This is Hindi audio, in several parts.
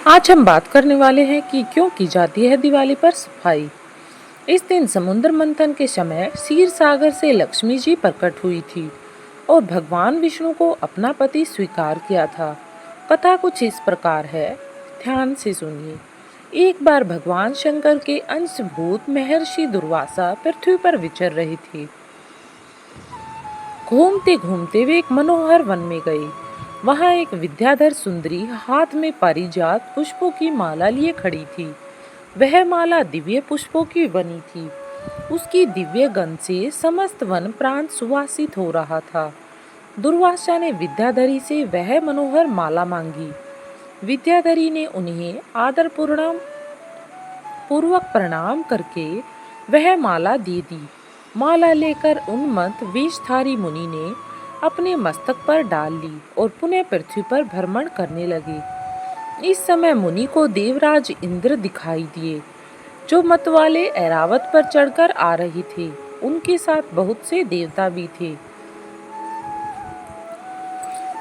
आज हम बात करने वाले हैं कि क्यों की जाती है दिवाली पर सफाई। इस दिन समुद्र मंथन के समय क्षीर सागर से लक्ष्मी जी प्रकट हुई थी और भगवान विष्णु को अपना पति स्वीकार किया था। कथा कुछ इस प्रकार है, ध्यान से सुनिए। एक बार भगवान शंकर के अंशभूत महर्षि दुर्वासा पृथ्वी पर विचर रहे थे। घूमते घूमते वे एक मनोहर वन में गए। वहां एक विद्याधर सुंदरी हाथ में पारिजात पुष्पों की माला लिए खड़ी थी। वह माला दिव्य पुष्पों की बनी थी। उसकी दिव्य गंध से समस्त वन प्रांत सुवासित हो रहा था। दुर्वासा ने विद्याधरी से वह मनोहर माला मांगी। विद्याधरी ने उन्हें आदर पूर्वक प्रणाम करके वह माला दे दी। माला लेकर उन्मत्त वेशधारी मुनि ने अपने मस्तक पर डाल ली और पुनः पृथ्वी पर भ्रमण करने लगे। इस समय मुनि को देवराज इंद्र दिखाई दिए, जो मतवाले ऐरावत पर चढ़कर आ रहे थे। उनके साथ बहुत से देवता भी थे।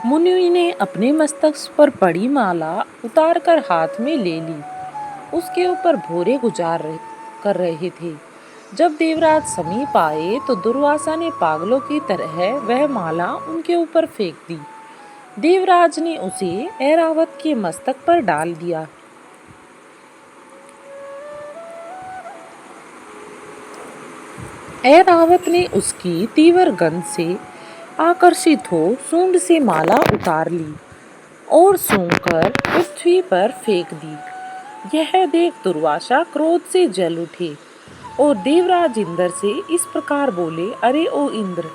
मुनि ने अपने मस्तक पर पड़ी माला उतारकर हाथ में ले ली। उसके ऊपर भोरे कर रहे थे। जब देवराज समीप आए तो दुर्वासा ने पागलों की तरह वह माला उनके ऊपर फेंक दी। देवराज ने उसे ऐरावत के मस्तक पर डाल दिया। ऐरावत ने उसकी तीव्र गंध से आकर्षित हो सूंड से माला उतार ली और सूंघकर पृथ्वी पर फेंक दी। यह देख दुर्वासा क्रोध से जल उठे और देवराज इंद्र से इस प्रकार बोले, अरे ओ इंद्र,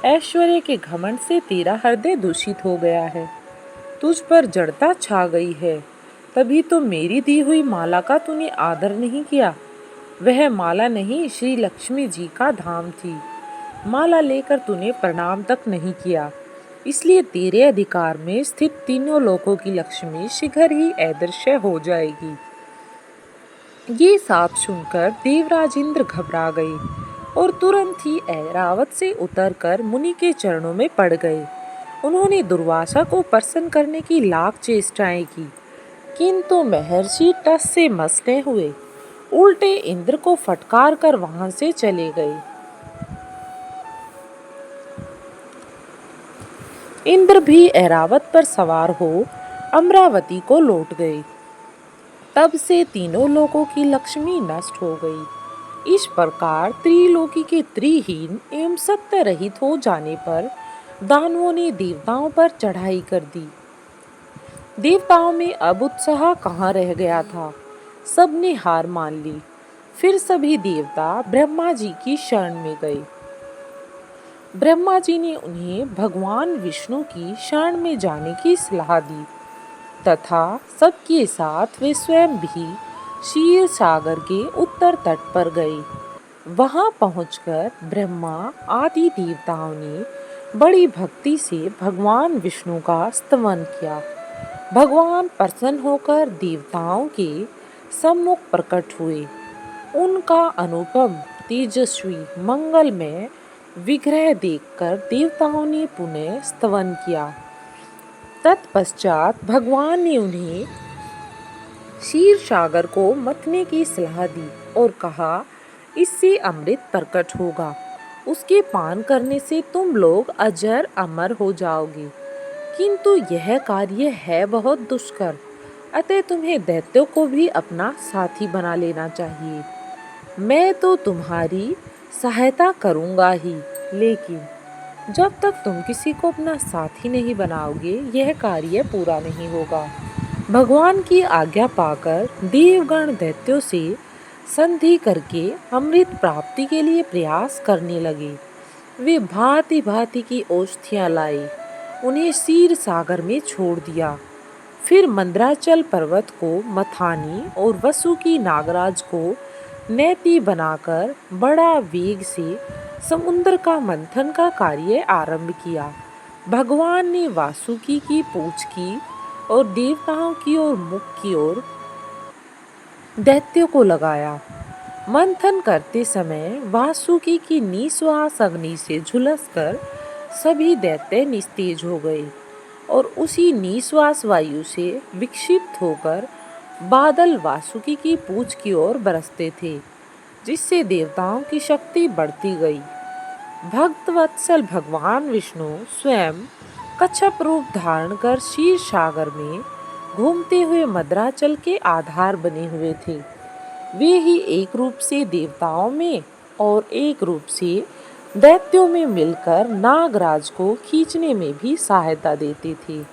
ऐश्वर्य के घमंड से तेरा हृदय दूषित हो गया है। तुझ पर जड़ता छा गई है। तभी तो मेरी दी हुई माला का तूने आदर नहीं किया। वह माला नहीं, श्री लक्ष्मी जी का धाम थी। माला लेकर तूने प्रणाम तक नहीं किया, इसलिए तेरे अधिकार में स्थित तीनों लोकों की लक्ष्मी शीघ्र ही अदृश्य हो जाएगी। ये साफ सुनकर देवराज इंद्र घबरा गए और तुरंत ही ऐरावत से उतरकर मुनि के चरणों में पड़ गए। उन्होंने दुर्वासा को प्रसन्न करने की लाख चेष्टाएं की, किंतु महर्षि टस से मस न हुए। उल्टे इंद्र को फटकार कर वहां से चले गए। इंद्र भी ऐरावत पर सवार हो अमरावती को लौट गए। तब से तीनों लोकों की लक्ष्मी नष्ट हो गई। इस प्रकार त्रिलोकी के त्रिहीन एवं सत्य रहित हो जाने पर दानवों ने देवताओं पर चढ़ाई कर दी। देवताओं में अब उत्साह कहाँ रह गया था। सबने हार मान ली। फिर सभी देवता ब्रह्मा जी की शरण में गए। ब्रह्मा जी ने उन्हें भगवान विष्णु की शरण में जाने की सलाह दी तथा सबके साथ वे स्वयं भी क्षीर सागर के उत्तर तट पर गए। वहां पहुंचकर ब्रह्मा आदि देवताओं ने बड़ी भक्ति से भगवान विष्णु का स्तवन किया। भगवान प्रसन्न होकर देवताओं के सम्मुख प्रकट हुए। उनका अनुपम तेजस्वी मंगलमय विग्रह देखकर देवताओं ने पुनः स्तवन किया। तत्पश्चात भगवान ने उन्हें क्षीर सागर को मथने की सलाह दी और कहा, इससे अमृत प्रकट होगा। उसके पान करने से तुम लोग अजर अमर हो जाओगे। किंतु यह कार्य है बहुत दुष्कर, अतः तुम्हें दैत्यों को भी अपना साथी बना लेना चाहिए। मैं तो तुम्हारी सहायता करूंगा ही, लेकिन जब तक तुम किसी को अपना साथी नहीं बनाओगे यह कार्य पूरा नहीं होगा। भगवान की आज्ञा पाकर देवगण दैत्यों से संधि करके अमृत प्राप्ति के लिए प्रयास करने लगे। वे भांति भांति की औषधियां लाए, उन्हें क्षीर सागर में छोड़ दिया। फिर मंदराचल पर्वत को मथानी और वसुकी नागराज को नैती बनाकर बड़ा वेग से समुद्र का मंथन का कार्य आरंभ किया। भगवान ने वासुकी की पूंछ की और देवताओं की ओर मुख की ओर दैत्यों को लगाया। मंथन करते समय वासुकी की निश्वास अग्नि से झुलसकर सभी दैत्य निस्तेज हो गए और उसी निश्वास वायु से विक्षिप्त होकर बादल वासुकी की पूंछ की ओर बरसते थे, जिससे देवताओं की शक्ति बढ़ती गई। भक्त वत्सल भगवान विष्णु स्वयं कच्छप रूप धारण कर क्षीर सागर में घूमते हुए मद्राचल के आधार बने हुए थे। वे ही एक रूप से देवताओं में और एक रूप से दैत्यों में मिलकर नागराज को खींचने में भी सहायता देते थे,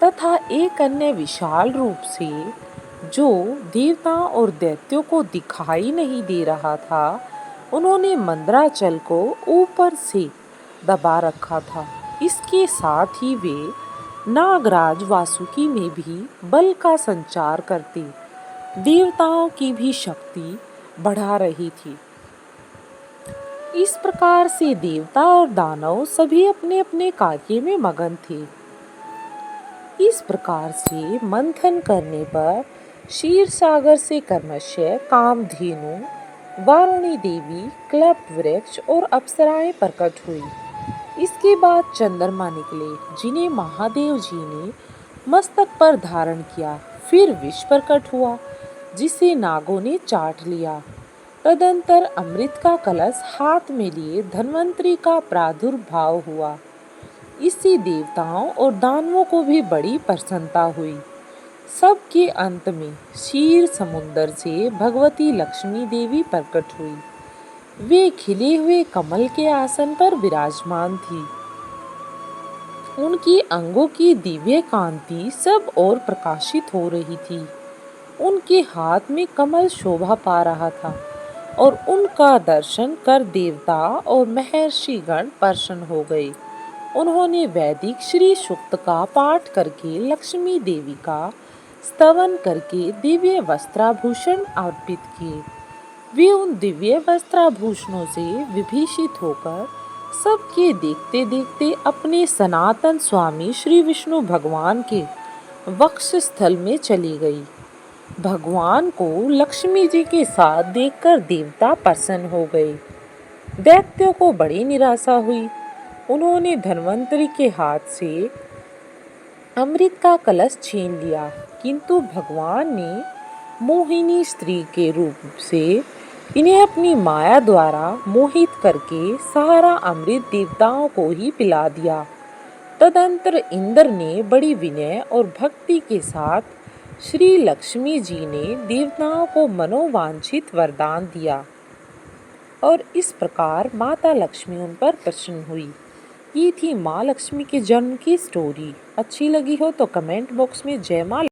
तथा एक अन्य विशाल रूप से जो देवताओं और दैत्यों को दिखाई नहीं दे रहा था, उन्होंने मंदराचल को ऊपर से दबा रखा था। इसके साथ ही वे नागराज वासुकी में भी बल का संचार करते देवताओं की भी शक्ति बढ़ा रही थी। इस प्रकार से देवता और दानव सभी अपने अपने कार्य में मगन थे। इस प्रकार से मंथन करने पर क्षीर सागर से कर्मश्य, कामधेनु, वारुणी देवी, कल्प वृक्ष और अप्सराएं प्रकट हुई। इसके बाद चंद्रमा निकले, जिन्हें महादेव जी ने मस्तक पर धारण किया। फिर विष प्रकट हुआ, जिसे नागों ने चाट लिया। तदंतर अमृत का कलश हाथ में लिए धन्वंतरी का प्रादुर्भाव हुआ। इससे देवताओं और दानवों को भी बड़ी प्रसन्नता हुई। सबके अंत में क्षीर समुद्र से भगवती लक्ष्मी देवी प्रकट हुई। वे खिले हुए कमल के आसन पर विराजमान थी। उनकी अंगों की दिव्य कांति सब ओर प्रकाशित हो रही थी। उनके हाथ में कमल शोभा पा रहा था और उनका दर्शन कर देवता और महर्षि गण प्रसन्न हो गए। उन्होंने वैदिक श्री सूक्त का पाठ करके लक्ष्मी देवी का स्तवन करके दिव्य वस्त्राभूषण अर्पित किए। वे उन दिव्य वस्त्राभूषणों से विभूषित होकर सबके देखते देखते अपने सनातन स्वामी श्री विष्णु भगवान के वक्ष स्थल में चली गई। भगवान को लक्ष्मी जी के साथ देखकर देवता प्रसन्न हो गए। दैत्यों को बड़ी निराशा हुई। उन्होंने धन्वंतरी के हाथ से अमृत का कलश छीन लिया, किंतु भगवान ने मोहिनी स्त्री के रूप से इन्हें अपनी माया द्वारा मोहित करके सारा अमृत देवताओं को ही पिला दिया। तदंतर इंद्र ने बड़ी विनय और भक्ति के साथ श्री लक्ष्मी जी ने देवताओं को मनोवांछित वरदान दिया और इस प्रकार माता लक्ष्मी उन पर प्रसन्न हुई। ये थी माँ लक्ष्मी के जन्म की स्टोरी। अच्छी लगी हो तो कमेंट बॉक्स में जय माँ